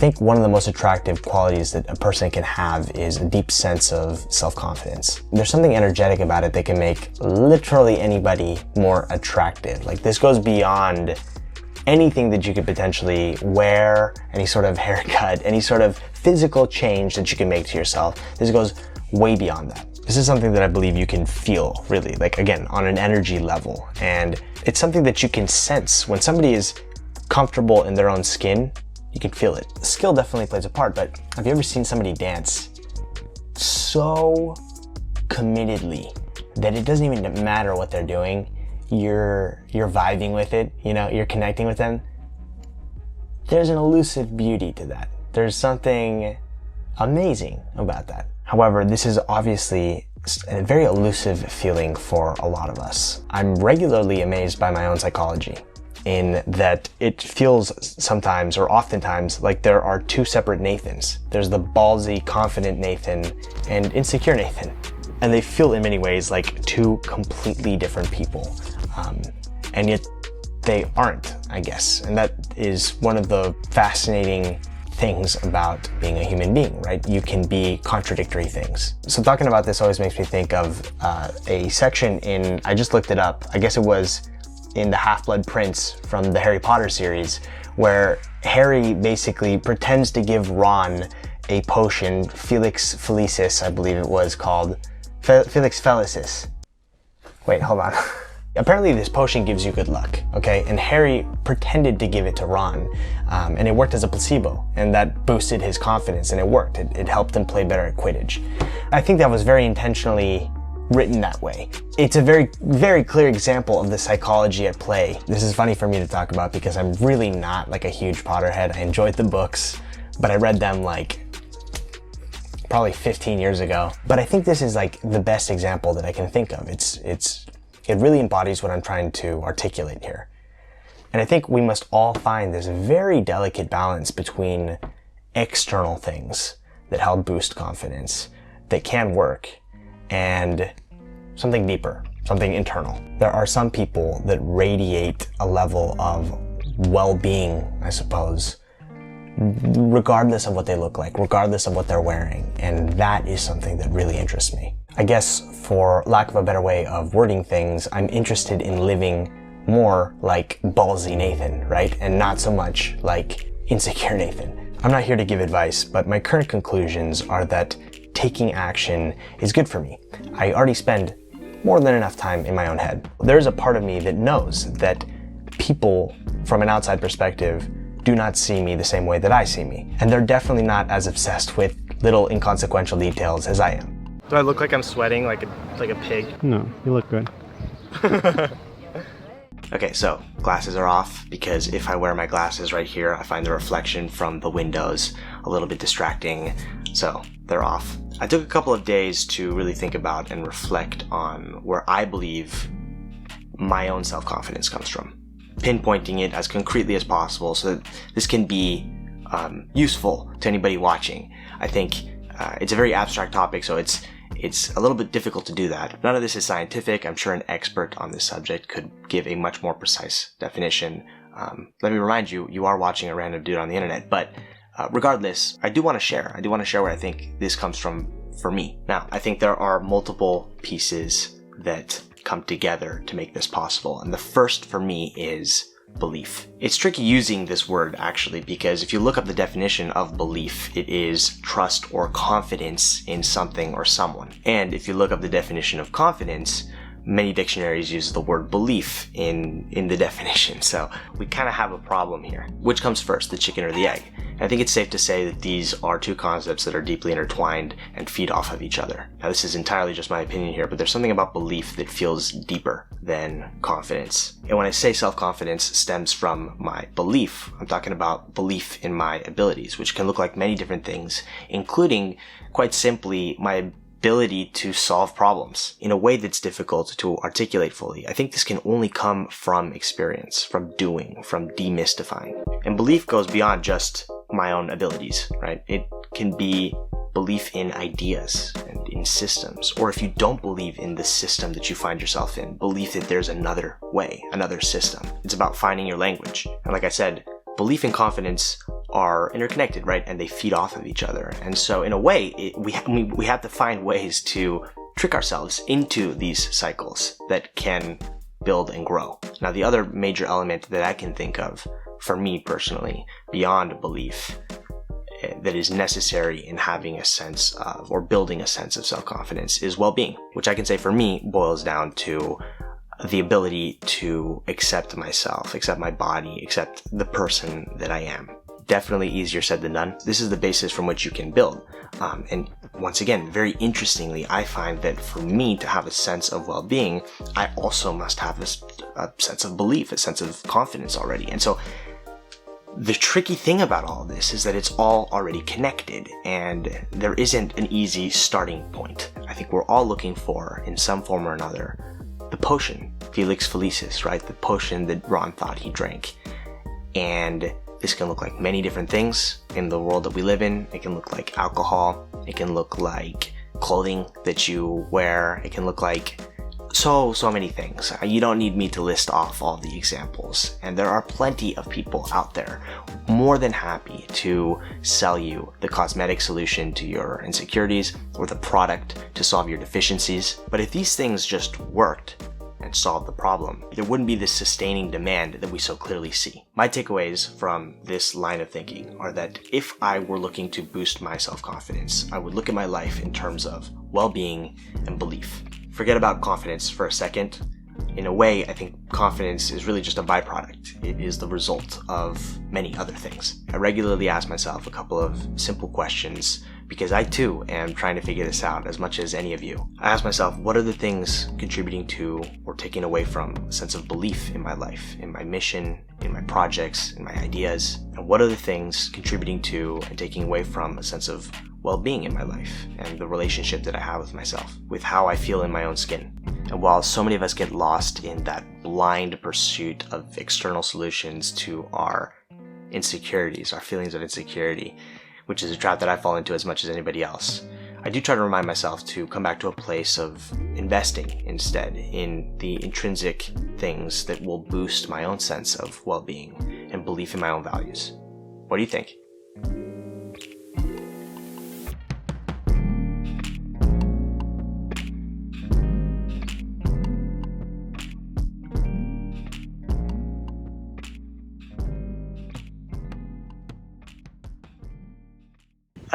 think one of the most attractive qualities that a person can have is a deep sense of self-confidence. There's something energetic about it that can make literally anybody more attractive. Like, this goes beyond anything that you could potentially wear, any sort of haircut, any sort of physical change that you can make to yourself. This goes way beyond that. This is something that I believe you can feel, really, like, again, on an energy level. And it's something that you can sense. When somebody is comfortable in their own skin, you can feel it. Skill definitely plays a part, but have you ever seen somebody dance so committedly that it doesn't even matter what they're doing? You're vibing with it, you know, you're connecting with them. There's an elusive beauty to that. There's something amazing about that. However, this is obviously a very elusive feeling for a lot of us. I'm regularly amazed by my own psychology, in that it feels sometimes, or oftentimes, like there are two separate Nathans. There's the ballsy, confident Nathan and insecure Nathan. And they feel in many ways like two completely different people. And yet they aren't, I guess. And that is one of the fascinating things about being a human being, right? You can be contradictory things. So talking about this always makes me think of a section in, I just looked it up, I guess it was in the Half-Blood Prince from the Harry Potter series, where Harry basically pretends to give Ron a potion, Felix Felicis, I believe it was called, Felix Felicis. Wait, hold on. Apparently this potion gives you good luck, okay? And Harry pretended to give it to Ron, and it worked as a placebo, and that boosted his confidence, and it worked. It helped him play better at Quidditch. I think that was very intentionally written that way. It's a very, very clear example of the psychology at play. This is funny for me to talk about because I'm really not like a huge Potterhead. I enjoyed the books, but I read them like probably 15 years ago. But I think this is like the best example that I can think of. It really embodies what I'm trying to articulate here. And I think we must all find this very delicate balance between external things that help boost confidence, that can work, and something deeper, something internal. There are some people that radiate a level of well-being, I suppose, regardless of what they look like, regardless of what they're wearing. And that is something that really interests me. I guess, for lack of a better way of wording things, I'm interested in living more like ballsy Nathan, right? And not so much like insecure Nathan. I'm not here to give advice, but my current conclusions are that taking action is good for me. I already spend more than enough time in my own head. There's a part of me that knows that people from an outside perspective do not see me the same way that I see me. And they're definitely not as obsessed with little inconsequential details as I am. Do I look like I'm sweating like a pig? No, you look good. Okay, so glasses are off because if I wear my glasses right here, I find the reflection from the windows a little bit distracting, so they're off. I took a couple of days to really think about and reflect on where I believe my own self-confidence comes from, pinpointing it as concretely as possible so that this can be useful to anybody watching. I think it's a very abstract topic, so it's a little bit difficult to do that. None of this is scientific. I'm sure an expert on this subject could give a much more precise definition. Let me remind you, you are watching a random dude on the internet, but regardless, I do want to share. I do want to share where I think this comes from for me. Now, I think there are multiple pieces that come together to make this possible, and the first for me is belief. It's tricky using this word actually, because if you look up the definition of belief, it is trust or confidence in something or someone. And if you look up the definition of confidence, many dictionaries use the word belief in the definition. So we kind of have a problem here. Which comes first, the chicken or the egg? I think it's safe to say that these are two concepts that are deeply intertwined and feed off of each other. Now, this is entirely just my opinion here, but there's something about belief that feels deeper than confidence. And when I say self-confidence stems from my belief, I'm talking about belief in my abilities, which can look like many different things, including, quite simply, my ability to solve problems in a way that's difficult to articulate fully. I think this can only come from experience, from doing, from demystifying. And belief goes beyond just my own abilities, right? It can be belief in ideas and in systems, or if you don't believe in the system that you find yourself in, belief that there's another way, another system. It's about finding your language. And like I said, belief and confidence are interconnected, right? And they feed off of each other. And so in a way, we have to find ways to trick ourselves into these cycles that can build and grow. Now, the other major element that I can think of, for me personally, beyond belief, that is necessary in having a sense of, or building a sense of self-confidence, is well-being, which I can say for me boils down to the ability to accept myself, accept my body, accept the person that I am. Definitely easier said than done. This is the basis from which you can build. And once again, very interestingly, I find that for me to have a sense of well-being, I also must have a sense of belief, a sense of confidence already. And so the tricky thing about all of this is that it's all already connected, and there isn't an easy starting point. I think we're all looking for, in some form or another, the potion, Felix Felicis, right? The potion that Ron thought he drank. And this can look like many different things in the world that we live in. It can look like alcohol. It can look like clothing that you wear. It can look like so many things. You don't need me to list off all the examples. And there are plenty of people out there more than happy to sell you the cosmetic solution to your insecurities or the product to solve your deficiencies. But if these things just worked and solve the problem, there wouldn't be this sustaining demand that we so clearly see. My takeaways from this line of thinking are that if I were looking to boost my self-confidence, I would look at my life in terms of well-being and belief. Forget about confidence for a second. In a way, I think confidence is really just a byproduct. It is the result of many other things. I regularly ask myself a couple of simple questions because I too am trying to figure this out as much as any of you. I ask myself, what are the things contributing to or taking away from a sense of belief in my life, in my mission, in my projects, in my ideas? And what are the things contributing to and taking away from a sense of well-being in my life and the relationship that I have with myself, with how I feel in my own skin? And while so many of us get lost in that blind pursuit of external solutions to our insecurities, our feelings of insecurity, which is a trap that I fall into as much as anybody else, I do try to remind myself to come back to a place of investing instead in the intrinsic things that will boost my own sense of well-being and belief in my own values. What do you think?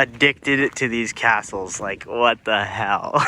Addicted to these castles, like what the hell?